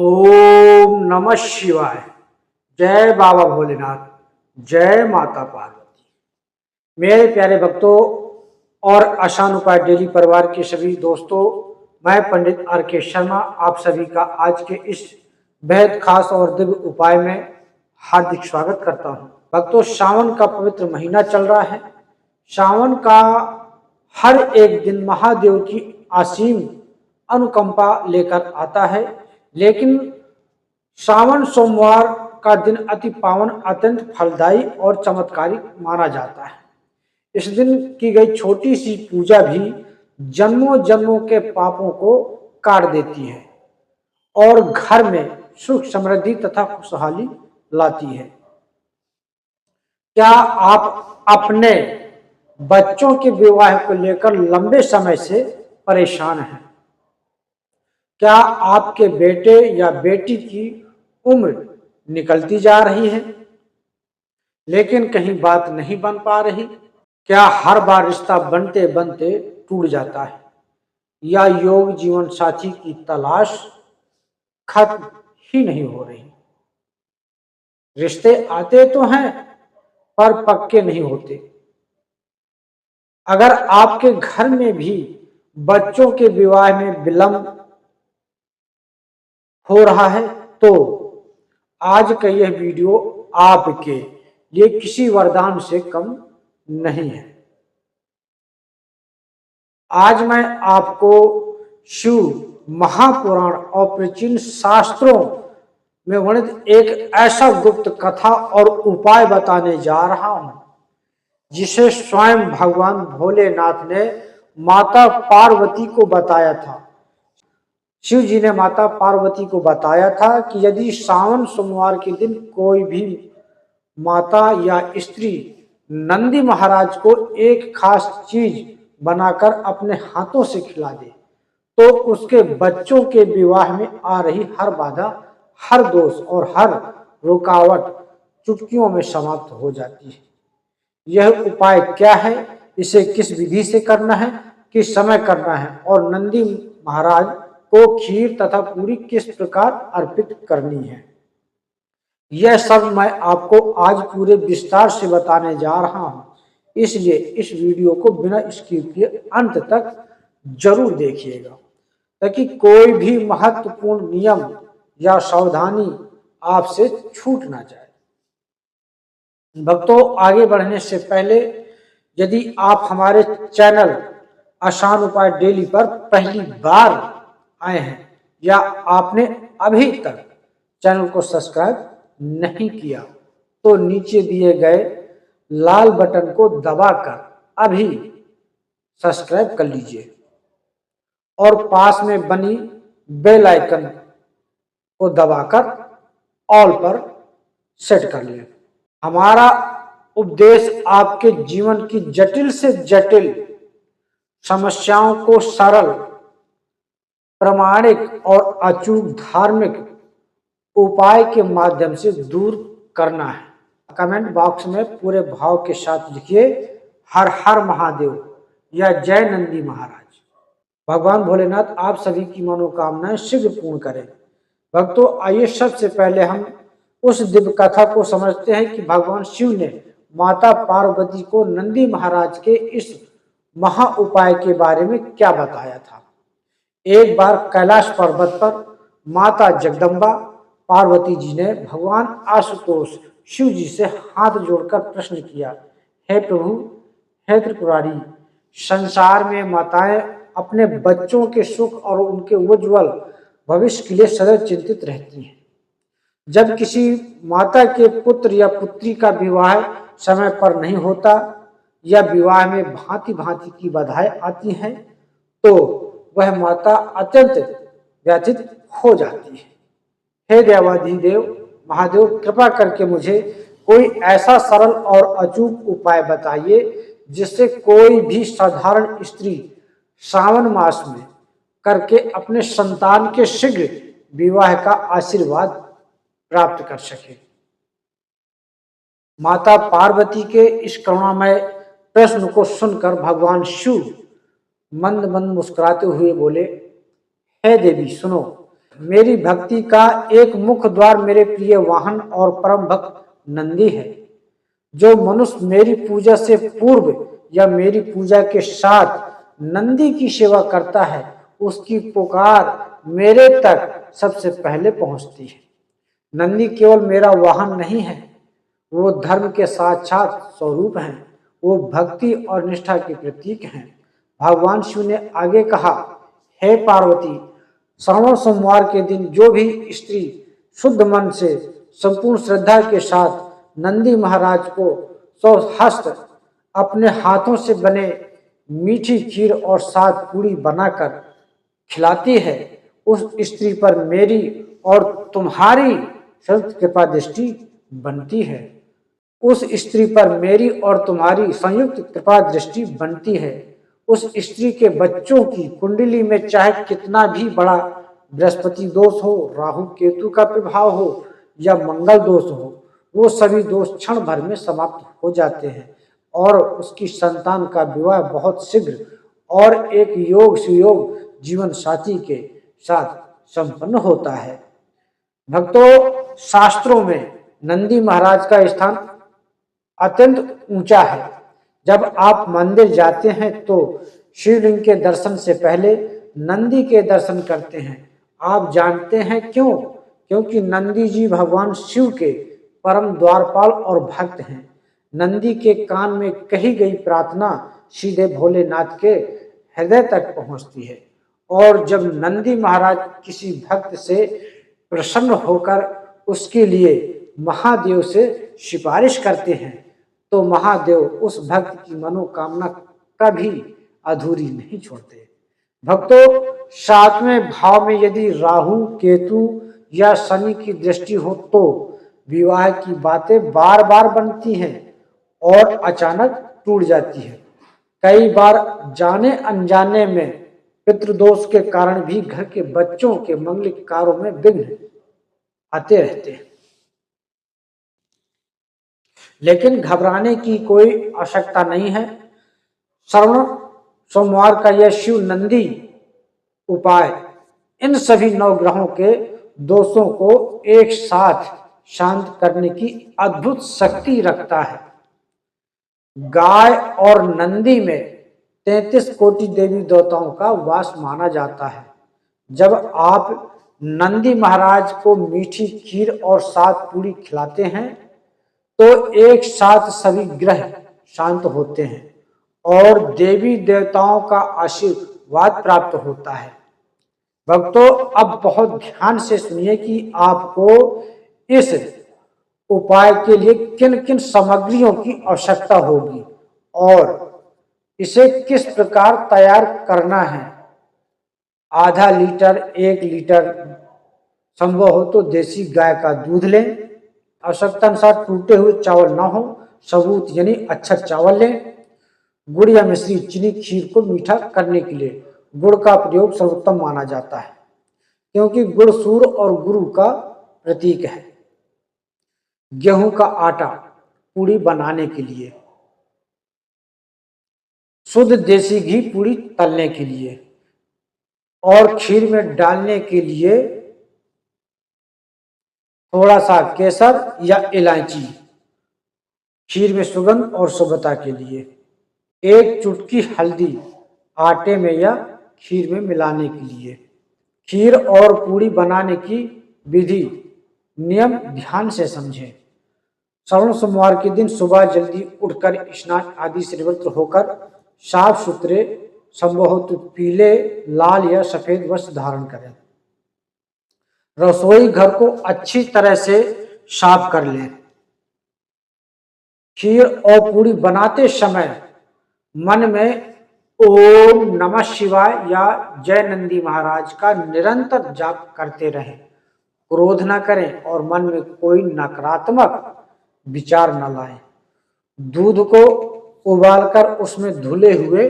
ओम नमः शिवाय। जय बाबा भोलेनाथ। जय माता पार्वती। मेरे प्यारे भक्तों और आसान उपाय डेली परिवार के सभी दोस्तों, मैं पंडित आर के शर्मा आप सभी का आज के इस बेहद खास और दिव्य उपाय में हार्दिक स्वागत करता हूं। भक्तों, सावन का पवित्र महीना चल रहा है। सावन का हर एक दिन महादेव की असीम अनुकंपा लेकर आता है, लेकिन सावन सोमवार का दिन अति पावन, अत्यंत फलदायी और चमत्कारिक माना जाता है। इस दिन की गई छोटी सी पूजा भी जन्मों जन्मों के पापों को काट देती है और घर में सुख समृद्धि तथा खुशहाली लाती है। क्या आप अपने बच्चों के विवाह को लेकर लंबे समय से परेशान हैं? क्या आपके बेटे या बेटी की उम्र निकलती जा रही है लेकिन कहीं बात नहीं बन पा रही? क्या हर बार रिश्ता बनते बनते टूट जाता है या योग जीवन साथी की तलाश खत्म ही नहीं हो रही? रिश्ते आते तो हैं पर पक्के नहीं होते। अगर आपके घर में भी बच्चों के विवाह में विलंब हो रहा है तो आज का यह वीडियो आपके लिए किसी वरदान से कम नहीं है। आज मैं आपको शिव महापुराण और प्राचीन शास्त्रों में वर्णित एक ऐसा गुप्त कथा और उपाय बताने जा रहा हूं जिसे स्वयं भगवान भोलेनाथ ने माता पार्वती को बताया था। शिव जी ने माता पार्वती को बताया था कि यदि सावन सोमवार के दिन कोई भी माता या स्त्री नंदी महाराज को एक खास चीज बनाकर अपने हाथों से खिला दे तो उसके बच्चों के विवाह में आ रही हर बाधा, हर दोष और हर रुकावट चुटकियों में समाप्त हो जाती है। यह उपाय क्या है, इसे किस विधि से करना है, किस समय करना है और नंदी महाराज को खीर तथा पूरी किस प्रकार अर्पित करनी है, यह सब मैं आपको आज पूरे विस्तार से बताने जा रहा हूं। इसलिए इस वीडियो को बिना स्किप किए अंत तक जरूर देखिएगा ताकि कोई भी महत्वपूर्ण नियम या सावधानी आपसे छूट ना जाए। भक्तों, आगे बढ़ने से पहले यदि आप हमारे चैनल आसान उपाय डेली पर पहली बार आए हैं या आपने अभी तक चैनल को सब्सक्राइब नहीं किया तो नीचे दिए गए लाल बटन को दबाकर अभी सब्सक्राइब कर लीजिए और पास में बनी बेल आइकन को दबाकर ऑल पर सेट कर लें। हमारा उपदेश आपके जीवन की जटिल से जटिल समस्याओं को सरल, प्रामाणिक और अचूक धार्मिक उपाय के माध्यम से दूर करना है। कमेंट बॉक्स में पूरे भाव के साथ लिखिए हर हर महादेव या जय नंदी महाराज। भगवान भोलेनाथ आप सभी की मनोकामनाएं शीघ्र पूर्ण करें। भक्तों, आइए सबसे पहले हम उस दिव्य कथा को समझते हैं कि भगवान शिव ने माता पार्वती को नंदी महाराज के इस महा उपाय के बारे में क्या बताया था। एक बार कैलाश पर्वत पर माता जगदम्बा पार्वती जी ने भगवान आशुतोष शिव जी से हाथ जोड़कर प्रश्न किया, हे प्रभु, हे त्रिपुरारी, संसार में माताएं अपने बच्चों के सुख और उनके उज्जवल भविष्य के लिए सदैव चिंतित रहती हैं। जब किसी माता के पुत्र या पुत्री का विवाह समय पर नहीं होता या विवाह में भांति भांति की बाधाएं आती हैं तो वह माता अत्यंत व्यथित हो जाती है। हे देवाधिदेव महादेव, कृपा करके मुझे कोई ऐसा सरल और अचूक उपाय बताइए जिससे कोई भी साधारण स्त्री सावन मास में करके अपने संतान के शीघ्र विवाह का आशीर्वाद प्राप्त कर सके। माता पार्वती के इस करुणामय प्रश्न को सुनकर भगवान शिव मंद मंद मुस्कुराते हुए बोले, हे देवी सुनो, मेरी भक्ति का एक मुख्य द्वार मेरे प्रिय वाहन और परम भक्त नंदी है। जो मनुष्य मेरी पूजा से पूर्व या मेरी पूजा के साथ नंदी की सेवा करता है, उसकी पुकार मेरे तक सबसे पहले पहुंचती है। नंदी केवल मेरा वाहन नहीं है, वो धर्म के साक्षात स्वरूप हैं। वो भक्ति और निष्ठा के प्रतीक हैं। भगवान शिव ने आगे कहा, हे पार्वती, श्रावण सोमवार के दिन जो भी स्त्री शुद्ध मन से संपूर्ण श्रद्धा के साथ नंदी महाराज को स्वहस्त अपने हाथों से बने मीठी खीर और 7 पूरी बनाकर खिलाती है, उस स्त्री पर मेरी और तुम्हारी संयुक्त कृपा दृष्टि बनती है। उस स्त्री पर मेरी और तुम्हारी संयुक्त कृपा दृष्टि बनती है। उस स्त्री के बच्चों की कुंडली में चाहे कितना भी बड़ा बृहस्पति दोष हो, राहु केतु का प्रभाव हो या मंगल दोष हो, वो सभी दोष क्षण भर में समाप्त हो जाते हैं और उसकी संतान का विवाह बहुत शीघ्र और एक योग सुयोग जीवन साथी के साथ संपन्न होता है। भक्तों, शास्त्रों में नंदी महाराज का स्थान अत्यंत ऊंचा है। जब आप मंदिर जाते हैं तो शिवलिंग के दर्शन से पहले नंदी के दर्शन करते हैं। आप जानते हैं क्यों? क्योंकि नंदी जी भगवान शिव के परम द्वारपाल और भक्त हैं। नंदी के कान में कही गई प्रार्थना सीधे भोलेनाथ के हृदय तक पहुंचती है और जब नंदी महाराज किसी भक्त से प्रसन्न होकर उसके लिए महादेव से सिफारिश करते हैं तो महादेव उस भक्त की मनोकामना कभी अधूरी नहीं छोड़ते। भक्तों, 7वें भाव में यदि राहु केतु या शनि की दृष्टि हो तो विवाह की बातें बार बार बनती हैं और अचानक टूट जाती है। कई बार जाने अनजाने में पितृदोष के कारण भी घर के बच्चों के मंगलिक कार्यों में विघ्न आते रहते हैं। लेकिन घबराने की कोई आवश्यकता नहीं है। श्रावण सोमवार का यह शिव नंदी उपाय इन सभी 9 ग्रहों के दोषों को एक साथ शांत करने की अद्भुत शक्ति रखता है। गाय और नंदी में 33 कोटि देवी देवताओं का वास माना जाता है। जब आप नंदी महाराज को मीठी खीर और 7 पूरी खिलाते हैं तो एक साथ सभी ग्रह शांत होते हैं और देवी देवताओं का आशीर्वाद प्राप्त होता है। भक्तों, अब बहुत ध्यान से सुनिए कि आपको इस उपाय के लिए किन किन सामग्रियों की आवश्यकता होगी और इसे किस प्रकार तैयार करना है। आधा लीटर 1 लीटर संभव हो तो देसी गाय का दूध लें। आवश्यकता अनुसार टूटे हुए चावल ना हो, सबूत यानी अच्छा चावल लें। गुड़ या मिश्री चीनी खीर को मीठा करने के लिए गुड़ का प्रयोग सर्वोत्तम माना जाता है क्योंकि गुड़ सूर्य और गुरु का प्रतीक है। गेहूं का आटा पूड़ी बनाने के लिए, शुद्ध देसी घी पूड़ी तलने के लिए और खीर में डालने के लिए थोड़ा सा केसर या इलायची, खीर में सुगंध और शुभता के लिए 1 चुटकी हल्दी आटे में या खीर में मिलाने के लिए। खीर और पूड़ी बनाने की विधि नियम ध्यान से समझें। श्रावण सोमवार के दिन सुबह जल्दी उठकर स्नान आदि से निवृत्त होकर साफ सुथरे संभव हो तो पीले, लाल या सफेद वस्त्र धारण करें। रसोई घर को अच्छी तरह से साफ कर लें। खीर और पूड़ी बनाते समय मन में ओम नमः शिवाय या जय नंदी महाराज का निरंतर जाप करते रहें। क्रोध न करें और मन में कोई नकारात्मक विचार न लाएं। दूध को उबालकर उसमें धुले हुए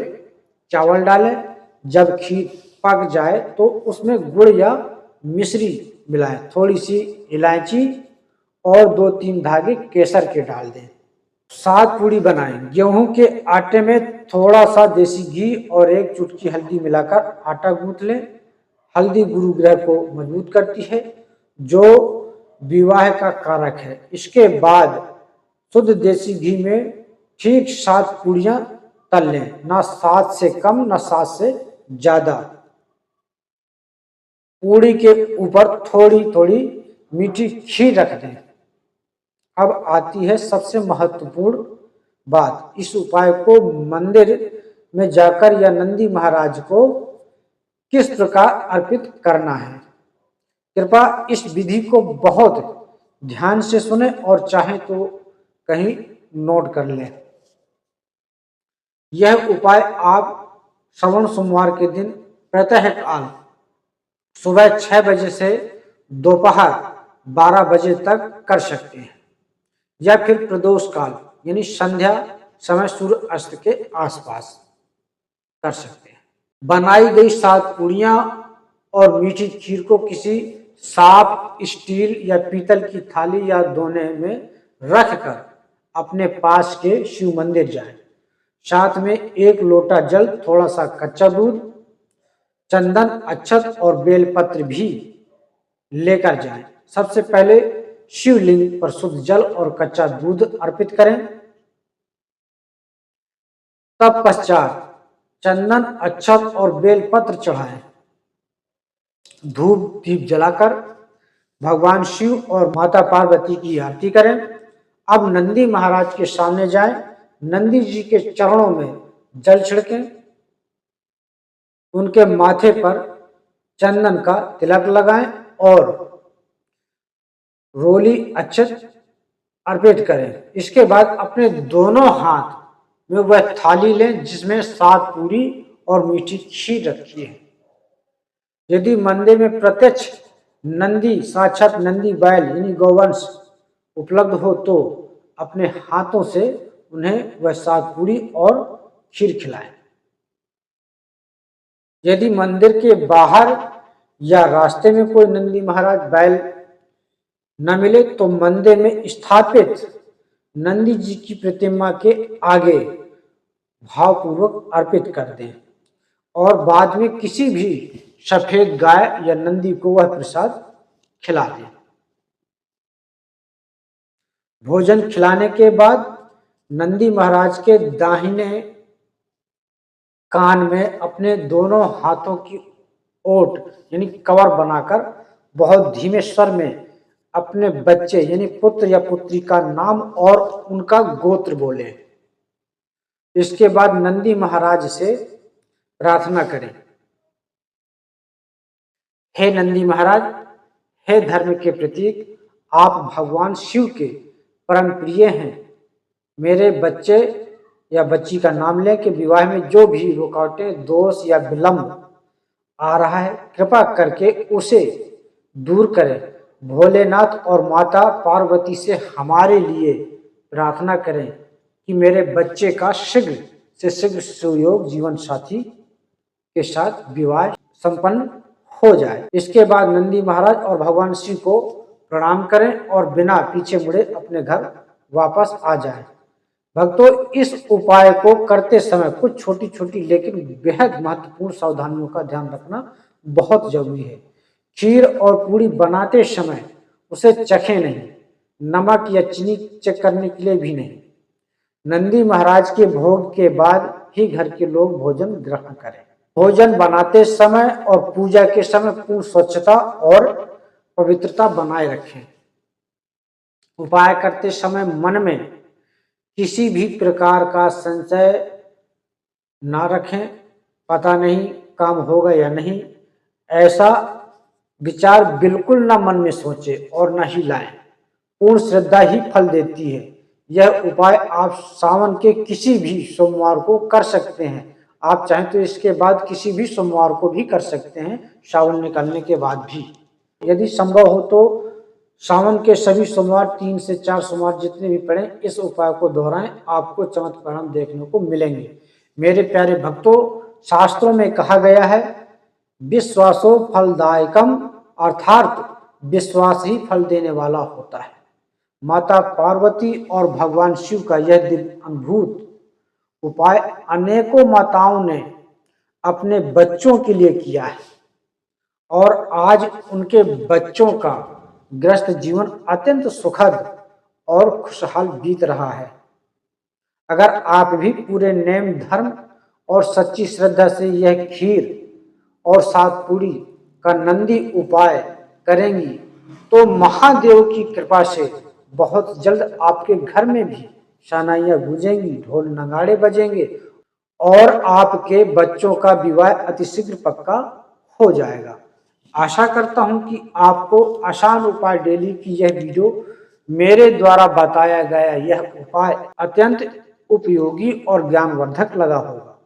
चावल डालें। जब खीर पक जाए तो उसमें गुड़ या मिश्री मिलाएं। थोड़ी सी इलायची और 2-3 धागे केसर के डाल दें। 7 पूड़ी बनाएं। गेहूं के आटे में थोड़ा सा देसी घी और 1 चुटकी हल्दी मिलाकर आटा गूंथ लें। हल्दी गुरु ग्रह को मजबूत करती है, जो विवाह का कारक है। इसके बाद शुद्ध देसी घी में ठीक 7 पूड़ियां तल लें, ना 7 से कम ना 7 से ज्यादा। पूड़ी के ऊपर थोड़ी थोड़ी मीठी खीर रख दें। अब आती है सबसे महत्वपूर्ण बात, इस उपाय को मंदिर में जाकर या नंदी महाराज को किस प्रकार अर्पित करना है। कृपया इस विधि को बहुत ध्यान से सुने और चाहे तो कहीं नोट कर लें। यह उपाय आप श्रवण सोमवार के दिन प्रातः काल सुबह 6 बजे से दोपहर 12 बजे तक कर सकते हैं, या फिर प्रदोष काल यानी संध्या समय सूर्य अस्त के आसपास कर सकते हैं। बनाई गई 7 पूड़ियां और मीठी खीर को किसी साफ स्टील या पीतल की थाली या दोने में रखकर अपने पास के शिव मंदिर जाएं। साथ में 1 लोटा जल, थोड़ा सा कच्चा दूध, चंदन, अक्षत और बेलपत्र भी लेकर जाएं। सबसे पहले शिवलिंग पर शुद्ध जल और कच्चा दूध अर्पित करें। तत्पश्चात चंदन, अक्षत और बेलपत्र चढ़ाएं। धूप दीप जलाकर भगवान शिव और माता पार्वती की आरती करें। अब नंदी महाराज के सामने जाएं, नंदी जी के चरणों में जल छिड़कें, उनके माथे पर चंदन का तिलक लगाएं और रोली अक्षत अर्पित करें। इसके बाद अपने दोनों हाथ में वह थाली लें जिसमें 7 पूरी और मीठी खीर रखी है। यदि मंदिर में प्रत्यक्ष नंदी साक्षात नंदी बैल यानी गौवंश उपलब्ध हो तो अपने हाथों से उन्हें वह 7 पूरी और खीर खिलाएं। यदि मंदिर के बाहर या रास्ते में कोई नंदी महाराज बैल न मिले तो मंदिर में स्थापित नंदी जी की प्रतिमा के आगे भावपूर्वक अर्पित कर दें और बाद में किसी भी सफेद गाय या नंदी को वह प्रसाद खिला दें। भोजन खिलाने के बाद नंदी महाराज के दाहिने कान में अपने दोनों हाथों की ओट यानी कवर बनाकर बहुत धीमे स्वर में अपने बच्चे यानी पुत्र या पुत्री का नाम और उनका गोत्र बोले। इसके बाद नंदी महाराज से प्रार्थना करें, हे नंदी महाराज, हे धर्म के प्रतीक, आप भगवान शिव के परम प्रिय हैं। मेरे बच्चे या बच्ची का नाम लें कि विवाह में जो भी रुकावटें, दोष या विलंब आ रहा है कृपा करके उसे दूर करें। भोलेनाथ और माता पार्वती से हमारे लिए प्रार्थना करें कि मेरे बच्चे का शीघ्र से शीघ्र सुयोग जीवन साथी के साथ विवाह संपन्न हो जाए। इसके बाद नंदी महाराज और भगवान शिव को प्रणाम करें और बिना पीछे मुड़े अपने घर वापस आ जाएं। भक्तों, इस उपाय को करते समय कुछ छोटी छोटी लेकिन बेहद महत्वपूर्ण सावधानियों का ध्यान रखना बहुत जरूरी है। खीर और पूड़ी बनाते समय उसे चखें नहीं, नमक या चीनी चेक करने के लिए भी नहीं। नंदी महाराज के भोग के बाद ही घर के लोग भोजन ग्रहण करें। भोजन बनाते समय और पूजा के समय पूर्ण स्वच्छता और पवित्रता बनाए रखें। उपाय करते समय मन में किसी भी प्रकार का संशय ना रखें, पता नहीं काम होगा या नहीं, ऐसा विचार बिल्कुल ना मन में सोचे और न ही लाएं। पूर्ण श्रद्धा ही फल देती है। यह उपाय आप सावन के किसी भी सोमवार को कर सकते हैं। आप चाहें तो इसके बाद किसी भी सोमवार को भी कर सकते हैं, सावन निकलने के बाद भी। यदि संभव हो तो सावन के सभी सोमवार 3 से 4 सोमवार जितने भी पड़े इस उपाय को दोहराएं, आपको चमत्कार देखने को मिलेंगे। मेरे प्यारे भक्तों, शास्त्रों में कहा गया है विश्वासो फलदायकम, अर्थात विश्वास ही फल देने वाला होता है। माता पार्वती और भगवान शिव का यह दिव्य अद्भुत उपाय अनेकों माताओं ने अपने बच्चों के लिए किया है आज उनके बच्चों का गृहस्थ जीवन अत्यंत सुखद और खुशहाल बीत रहा है। अगर आप भी पूरे नेम धर्म और सच्ची श्रद्धा से यह खीर और सात पूड़ी का नंदी उपाय करेंगी तो महादेव की कृपा से बहुत जल्द आपके घर में भी शहनाइयां गूंजेंगी, ढोल नगाड़े बजेंगे और आपके बच्चों का विवाह अतिशीघ्र पक्का हो जाएगा। आशा करता हूं कि आपको आसान उपाय डेली की यह वीडियो मेरे द्वारा बताया गया यह उपाय अत्यंत उपयोगी और ज्ञानवर्धक लगा होगा।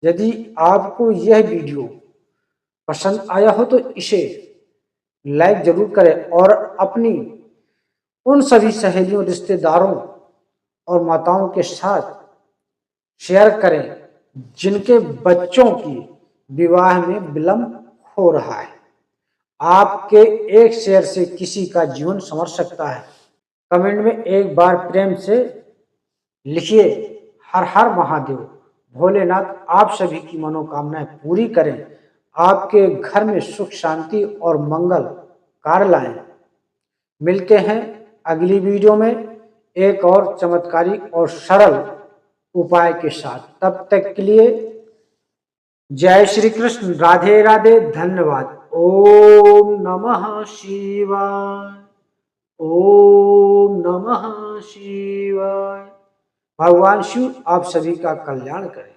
यदि आपको यह वीडियो पसंद आया हो तो इसे लाइक जरूर करें और अपनी उन सभी सहेलियों, रिश्तेदारों और माताओं के साथ शेयर करें जिनके बच्चों की विवाह में विलंब हो रहा है। आपके एक शेयर से किसी का जीवन संवर सकता है। कमेंट में एक बार प्रेम से लिखिए, हर हर महादेव। भोलेनाथ आप सभी की मनोकामनाएं पूरी करें, आपके घर में सुख शांति और मंगल कार्य लाएं। मिलते हैं अगली वीडियो में एक और चमत्कारी और सरल उपाय के साथ। तब तक के लिए जय श्री कृष्ण, राधे राधे, धन्यवाद। ओम नमः शिवाय, ओम नमः शिवाय। भगवान शिव आप सभी का कल्याण करें।